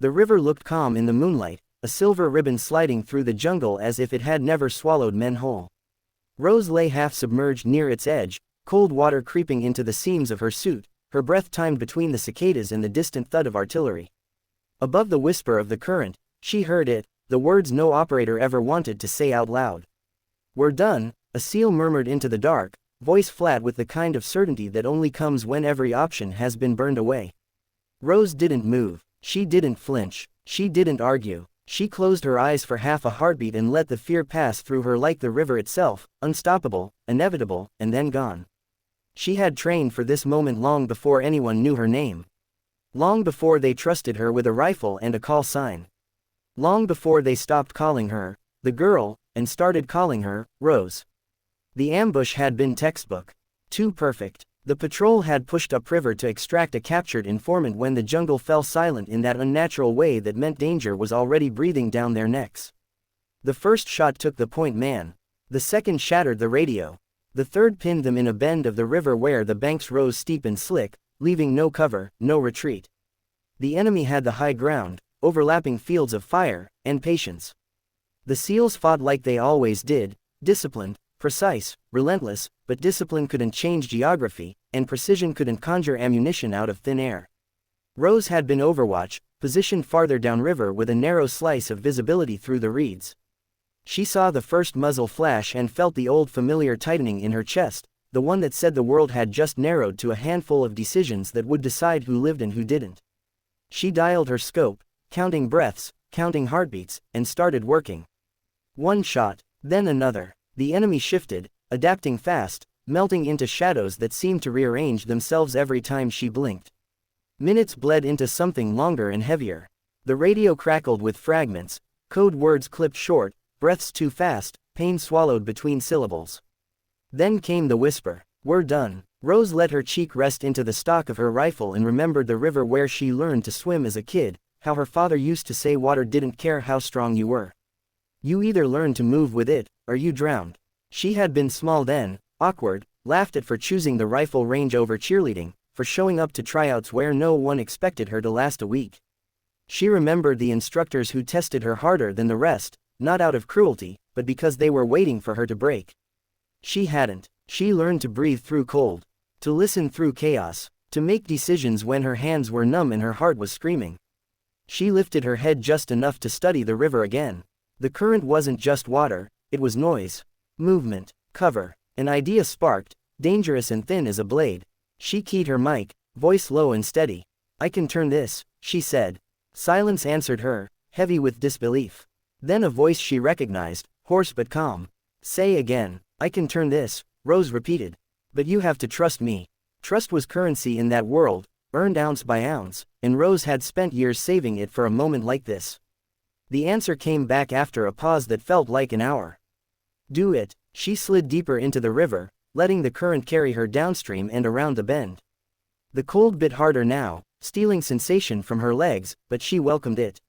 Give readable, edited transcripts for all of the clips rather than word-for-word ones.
The river looked calm in the moonlight, a silver ribbon sliding through the jungle as if it had never swallowed men whole. Rose lay half submerged near its edge, cold water creeping into the seams of her suit, her breath timed between the cicadas and the distant thud of artillery. Above the whisper of the current, she heard it, the words no operator ever wanted to say out loud. "We're done," a seal murmured into the dark, voice flat with the kind of certainty that only comes when every option has been burned away. Rose didn't move, she didn't flinch, she didn't argue. She closed her eyes for half a heartbeat and let the fear pass through her like the river itself, unstoppable, inevitable, and then gone. She had trained for this moment long before anyone knew her name. Long before they trusted her with a rifle and a call sign. Long before they stopped calling her, the girl, and started calling her, Rose. The ambush had been textbook. Too perfect. The patrol had pushed upriver to extract a captured informant when the jungle fell silent in that unnatural way that meant danger was already breathing down their necks. The first shot took the point man. The second shattered the radio. The third pinned them in a bend of the river where the banks rose steep and slick, leaving no cover, no retreat. The enemy had the high ground, overlapping fields of fire, and patience. The SEALs fought like they always did, disciplined, precise, relentless, but discipline couldn't change geography, and precision couldn't conjure ammunition out of thin air. Rose had been Overwatch, positioned farther downriver with a narrow slice of visibility through the reeds. She saw the first muzzle flash and felt the old familiar tightening in her chest, the one that said the world had just narrowed to a handful of decisions that would decide who lived and who didn't. She dialed her scope, counting breaths, counting heartbeats, and started working. One shot, then another. The enemy shifted, adapting fast, melting into shadows that seemed to rearrange themselves every time she blinked. Minutes bled into something longer and heavier. The radio crackled with fragments, code words clipped short, breaths too fast, pain swallowed between syllables. Then came the whisper, "We're done." Rose let her cheek rest into the stock of her rifle and remembered the river where she learned to swim as a kid, how her father used to say water didn't care how strong you were. You either learned to move with it, or you drowned. She had been small then, awkward, laughed at for choosing the rifle range over cheerleading, for showing up to tryouts where no one expected her to last a week. She remembered the instructors who tested her harder than the rest, not out of cruelty, but because they were waiting for her to break. She hadn't. She learned to breathe through cold, to listen through chaos, to make decisions when her hands were numb and her heart was screaming. She lifted her head just enough to study the river again. The current wasn't just water, it was noise, movement, cover. An idea sparked, dangerous and thin as a blade. She keyed her mic, voice low and steady. "I can turn this," she said. Silence answered her, heavy with disbelief. Then a voice she recognized, hoarse but calm. "Say again." "I can turn this," Rose repeated. "But you have to trust me." Trust was currency in that world, earned ounce by ounce, and Rose had spent years saving it for a moment like this. The answer came back after a pause that felt like an hour. "Do it." She slid deeper into the river, letting the current carry her downstream and around the bend. The cold bit harder now, stealing sensation from her legs, but she welcomed it.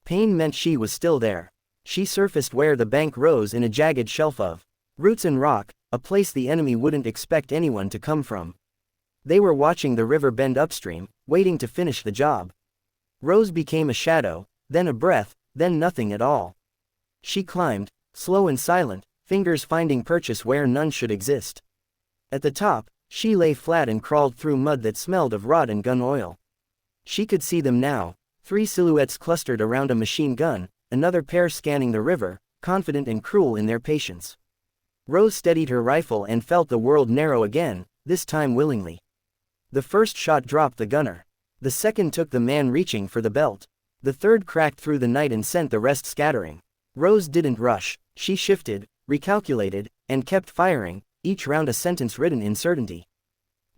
Pain meant she was still there. She surfaced where the bank rose in a jagged shelf of roots and rock, a place the enemy wouldn't expect anyone to come from. They were watching the river bend upstream, waiting to finish the job. Rose became a shadow, then a breath, then nothing at all. She climbed, slow and silent, fingers finding purchase where none should exist. At the top, she lay flat and crawled through mud that smelled of rot and gun oil. She could see them now, 3 silhouettes clustered around a machine gun, another pair scanning the river, confident and cruel in their patience. Rose steadied her rifle and felt the world narrow again, this time willingly. The first shot dropped the gunner. The second took the man reaching for the belt. The third cracked through the night and sent the rest scattering. Rose didn't rush, she shifted, recalculated, and kept firing, each round a sentence written in certainty.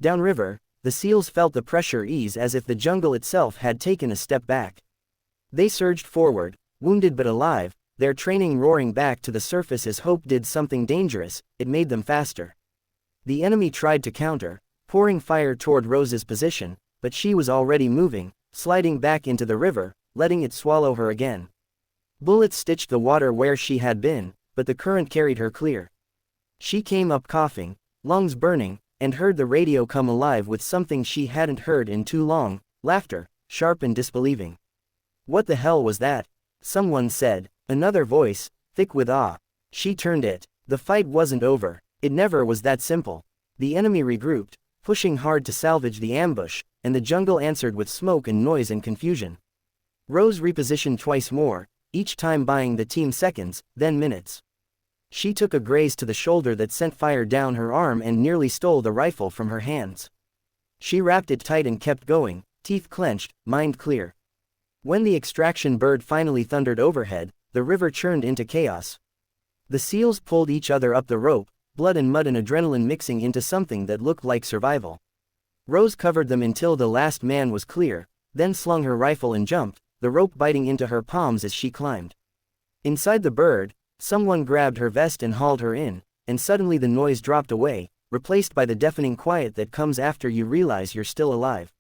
Downriver, the SEALs felt the pressure ease as if the jungle itself had taken a step back. They surged forward, wounded but alive, their training roaring back to the surface as hope did something dangerous, it made them faster. The enemy tried to counter, pouring fire toward Rose's position, but she was already moving, sliding back into the river, letting it swallow her again. Bullets stitched the water where she had been, but the current carried her clear. She came up coughing, lungs burning, and heard the radio come alive with something she hadn't heard in too long, laughter, sharp and disbelieving. "What the hell was that?" someone said. Another voice, thick with awe. She turned it. The fight wasn't over. It never was that simple. The enemy regrouped, pushing hard to salvage the ambush, and the jungle answered with smoke and noise and confusion. Rose repositioned twice more, each time buying the team seconds, then minutes. She took a graze to the shoulder that sent fire down her arm and nearly stole the rifle from her hands. She wrapped it tight and kept going, teeth clenched, mind clear. When the extraction bird finally thundered overhead, the river churned into chaos. The seals pulled each other up the rope, blood and mud and adrenaline mixing into something that looked like survival. Rose covered them until the last man was clear, then slung her rifle and jumped, the rope biting into her palms as she climbed. Inside the bird, someone grabbed her vest and hauled her in, and suddenly the noise dropped away, replaced by the deafening quiet that comes after you realize you're still alive.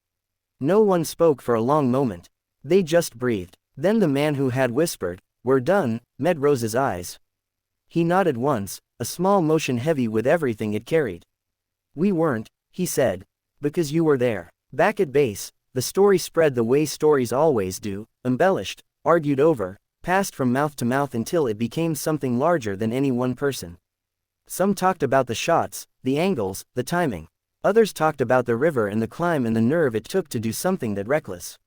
No one spoke for a long moment. They just breathed. Then the man who had whispered, "We're done," met Rose's eyes. He nodded once, a small motion heavy with everything it carried. "We weren't," he said. "Because you were there." Back at base, the story spread the way stories always do, embellished, argued over, passed from mouth to mouth until it became something larger than any one person. Some talked about the shots, the angles, the timing. Others talked about the river and the climb and the nerve it took to do something that reckless.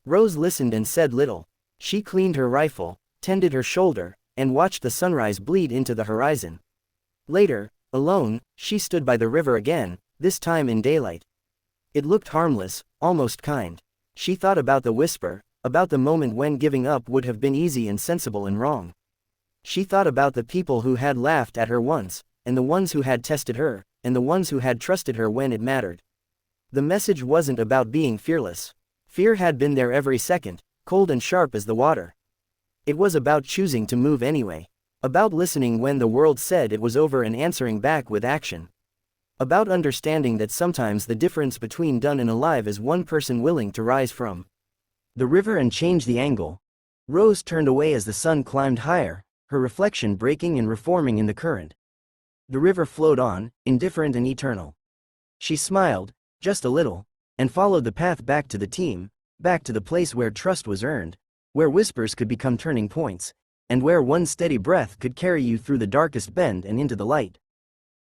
Rose listened and said little. She cleaned her rifle, tended her shoulder, and watched the sunrise bleed into the horizon. Later, alone, she stood by the river again, this time in daylight. It looked harmless, almost kind. She thought about the whisper, about the moment when giving up would have been easy and sensible and wrong. She thought about the people who had laughed at her once, and the ones who had tested her, and the ones who had trusted her when it mattered. The message wasn't about being fearless. Fear had been there every second, cold and sharp as the water. It was about choosing to move anyway. About listening when the world said it was over and answering back with action. About understanding that sometimes the difference between done and alive is one person willing to rise from the river and change the angle. Rose turned away as the sun climbed higher, her reflection breaking and reforming in the current. The river flowed on, indifferent and eternal. She smiled, just a little, and followed the path back to the team, back to the place where trust was earned, where whispers could become turning points, and where one steady breath could carry you through the darkest bend and into the light.